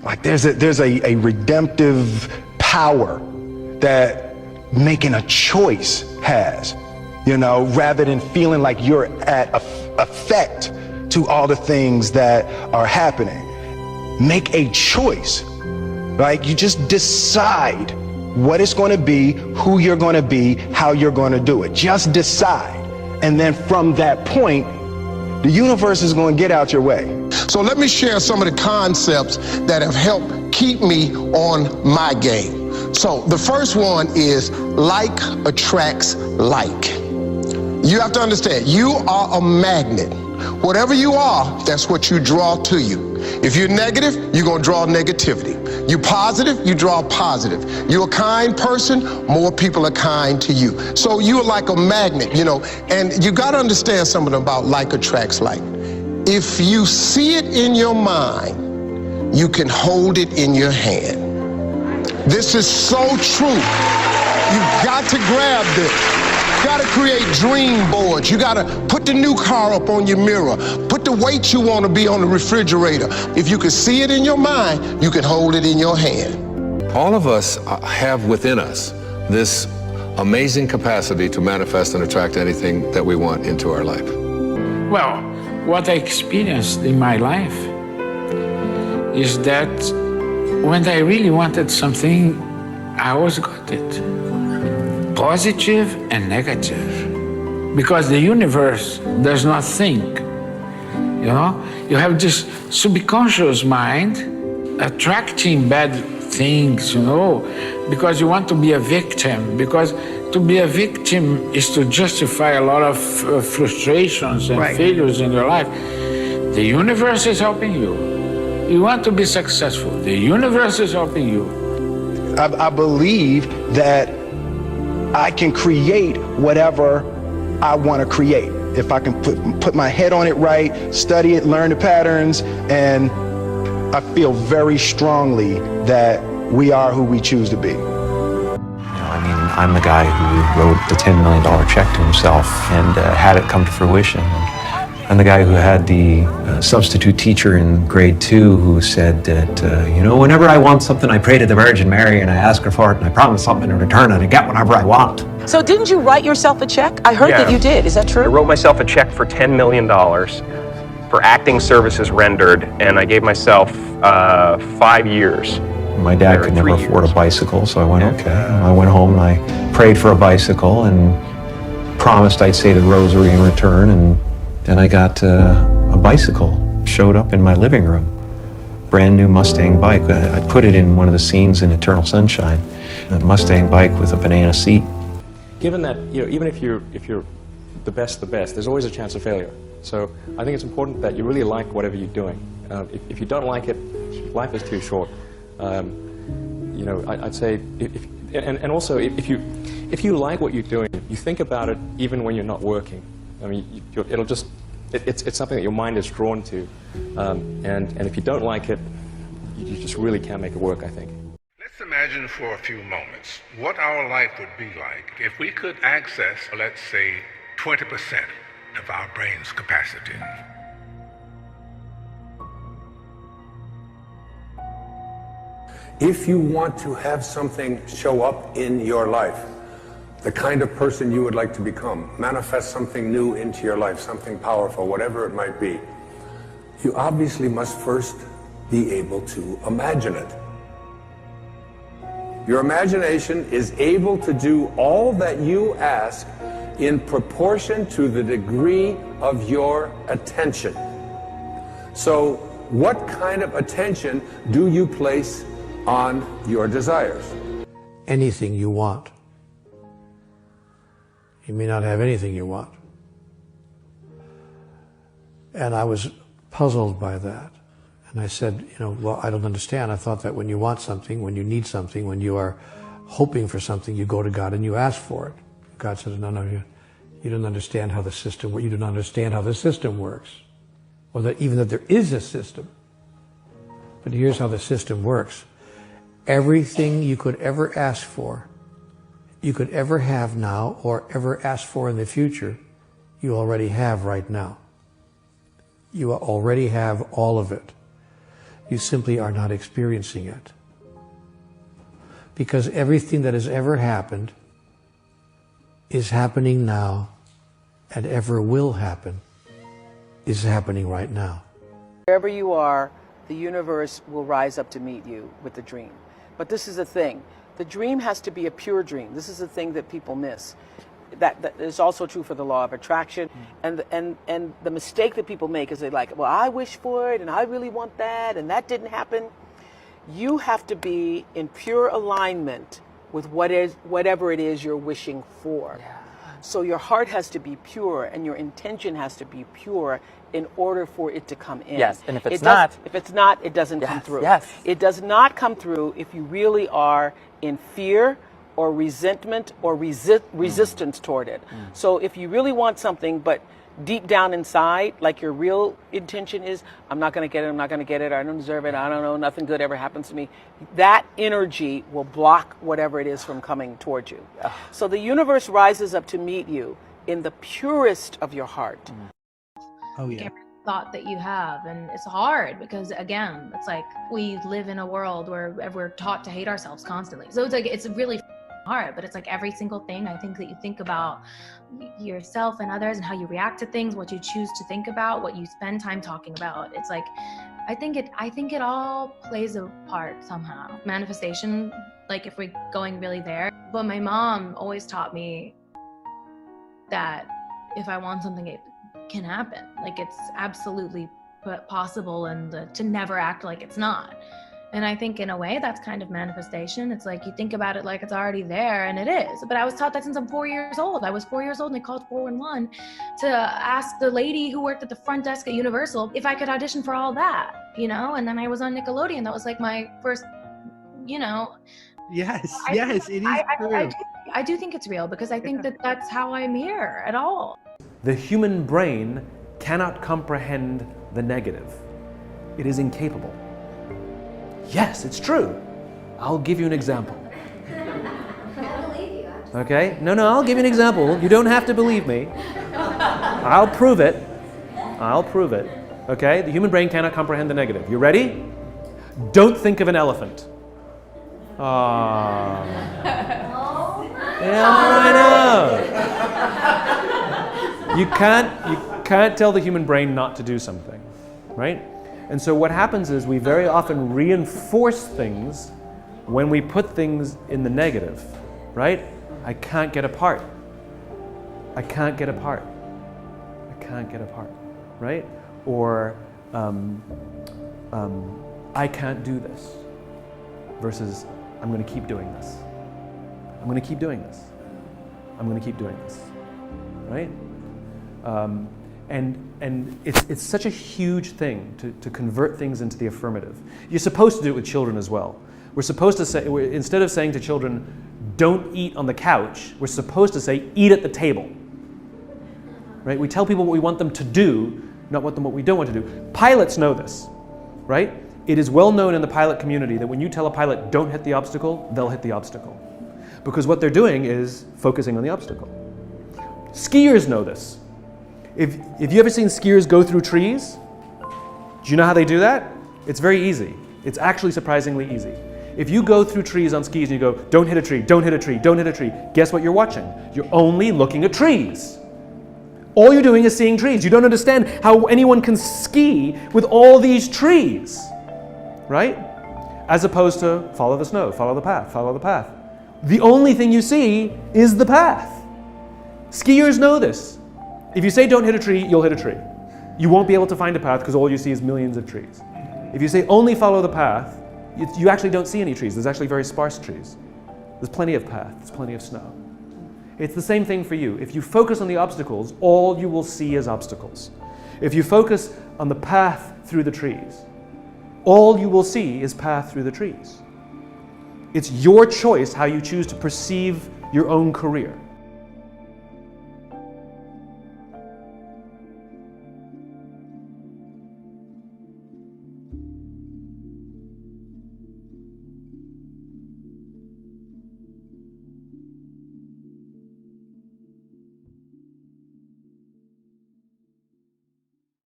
Like there's a redemptive power that making a choice has, you know, rather than feeling like you're at effect to all the things that are happening. Make a choice, right? You just decide what it's going to be, who you're going to be, how you're going to do it. Just decide. And then from that point, the universe is going to get out your way. So let me share some of the concepts that have helped keep me on my game. So the first one is like attracts like. You have to understand, you are a magnet. Whatever you are, that's what you draw to you. If you're negative, you're going to draw negativity. You're positive, you draw positive. You're a kind person, more people are kind to you. So you're like a magnet, you know, and you got to understand something about like attracts like. If you see it in your mind, you can hold it in your hand. This is so true. You've got to grab this. You got to create dream boards. You got to put the new car up on your mirror. Put the weight you want to be on the refrigerator. If you can see it in your mind, you can hold it in your hand. All of us have within us this amazing capacity to manifest and attract anything that we want into our life. Well, what I experienced in my life is that when I really wanted something, I always got it. Positive and negative. Because the universe does not think. You know, you have this subconscious mind attracting bad things, you know, because you want to be a victim. Because to be a victim is to justify a lot of frustrations and failures in your life. The universe is helping you. You want to be successful. The universe is helping you. I believe that I can create whatever I want to create. If I can put my head on it right, study it, learn the patterns, and I feel very strongly that we are who we choose to be. I mean, I'm the guy who wrote the $10 million check to himself and had it come to fruition. I'm the guy who had the substitute teacher in grade 2 who said that, you know, whenever I want something, I pray to the Virgin Mary and I ask her for it and I promise something in return and I get whatever I want. So didn't you write yourself a check? I heard that you did. Is that true? I wrote myself a check for $10 million for acting services rendered, and I gave myself 5 years. My dad could never afford a bicycle, so I went, okay. I went home and I prayed for a bicycle and promised I'd say the rosary in return, and then I got a bicycle, showed up in my living room. Brand new Mustang bike. I put it in one of the scenes in Eternal Sunshine. A Mustang bike with a banana seat. Given that, you know, even if you're the best, there's always a chance of failure. So I think it's important that you really like whatever you're doing. If you don't like it, life is too short. You know, I'd say, and also if you like what you're doing, you think about it even when you're not working. I mean, it's something that your mind is drawn to, and if you don't like it, you just really can't make it work, I think. Let's imagine for a few moments what our life would be like if we could access, let's say, 20% of our brain's capacity. If you want to have something show up in your life, the kind of person you would like to become, manifest something new into your life, something powerful, whatever it might be, you obviously must first be able to imagine it. Your imagination is able to do all that you ask in proportion to the degree of your attention. So, what kind of attention do you place on your desires? Anything you want. You may not have anything you want. And I was puzzled by that. And I said, you know, well, I don't understand. I thought that when you want something, when you need something, when you are hoping for something, you go to God and you ask for it. God said, no, you don't understand how the system works. You don't understand how the system works. Or that even that there is a system. But here's how the system works. Everything you could ever ask for, you could ever have now, or ever ask for in the future, you already have right now. You already have all of it. You simply are not experiencing it. Because everything that has ever happened is happening now, and ever will happen is happening right now. Wherever you are, the universe will rise up to meet you with the dream. But this is the thing. The dream has to be a pure dream. This is the thing that people miss. That is also true for the law of attraction. And the mistake that people make is they're like, well, I wish for it, and I really want that, and that didn't happen. You have to be in pure alignment with whatever it is you're wishing for. Yeah. So your heart has to be pure, and your intention has to be pure in order for it to come in. Yes, and if it's not, it doesn't come through. Yes. It does not come through if you really are in fear or resentment or resistance toward it. So if you really want something, but deep down inside, like your real intention is, I'm not going to get it, I'm not going to get it, I don't deserve it, I don't know, nothing good ever happens to me, that energy will block whatever it is from coming towards you. So the universe rises up to meet you in the purest of your heart. Oh yeah. Every thought that you have, and it's hard because again, it's like we live in a world where we're taught to hate ourselves constantly. So it's like it's really hard, but it's like every single thing I think that you think about yourself and others and how you react to things, what you choose to think about, what you spend time talking about. It's like I think it all plays a part somehow. Manifestation, like if we're going really there. But my mom always taught me that if I want something, it can happen. Like it's absolutely possible, and to never act like it's not. And I think in a way that's kind of manifestation. It's like you think about it like it's already there, and it is. But I was taught that since I'm 4 years old. I was 4 years old and they called 411 to ask the lady who worked at the front desk at Universal if I could audition for all that, you know? And then I was on Nickelodeon. That was like my first, you know. Yes, yes, it is true. I do think it's real because I think that that's how I'm here at all. The human brain cannot comprehend the negative. It is incapable. Yes, it's true. I'll give you an example. I believe you. Okay? No, I'll give you an example. You don't have to believe me. I'll prove it. I'll prove it. Okay? The human brain cannot comprehend the negative. You ready? Don't think of an elephant. Ah. Yeah, I know. You can't tell the human brain not to do something, right? And so what happens is we very often reinforce things when we put things in the negative, right? I can't get apart. I can't get apart. I can't get apart, right? Or I can't do this versus I'm going to keep doing this. I'm going to keep doing this. I'm going to keep doing this, right? And it's such a huge thing to convert things into the affirmative. You're supposed to do it with children as well. We're supposed to say, instead of saying to children, don't eat on the couch, we're supposed to say, eat at the table. Right? We tell people what we want them to do, not what we don't want to do. Pilots know this, right? It is well known in the pilot community that when you tell a pilot, don't hit the obstacle, they'll hit the obstacle. Because what they're doing is focusing on the obstacle. Skiers know this. If you ever seen skiers go through trees, do you know how they do that? It's very easy. It's actually surprisingly easy. If you go through trees on skis and you go, don't hit a tree, don't hit a tree, don't hit a tree, guess what you're watching? You're only looking at trees. All you're doing is seeing trees. You don't understand how anyone can ski with all these trees, right? As opposed to follow the snow, follow the path, follow the path. The only thing you see is the path. Skiers know this. If you say don't hit a tree, you'll hit a tree. You won't be able to find a path because all you see is millions of trees. If you say only follow the path, you actually don't see any trees. There's actually very sparse trees. There's plenty of path, there's plenty of snow. It's the same thing for you. If you focus on the obstacles, all you will see is obstacles. If you focus on the path through the trees, all you will see is path through the trees. It's your choice how you choose to perceive your own career.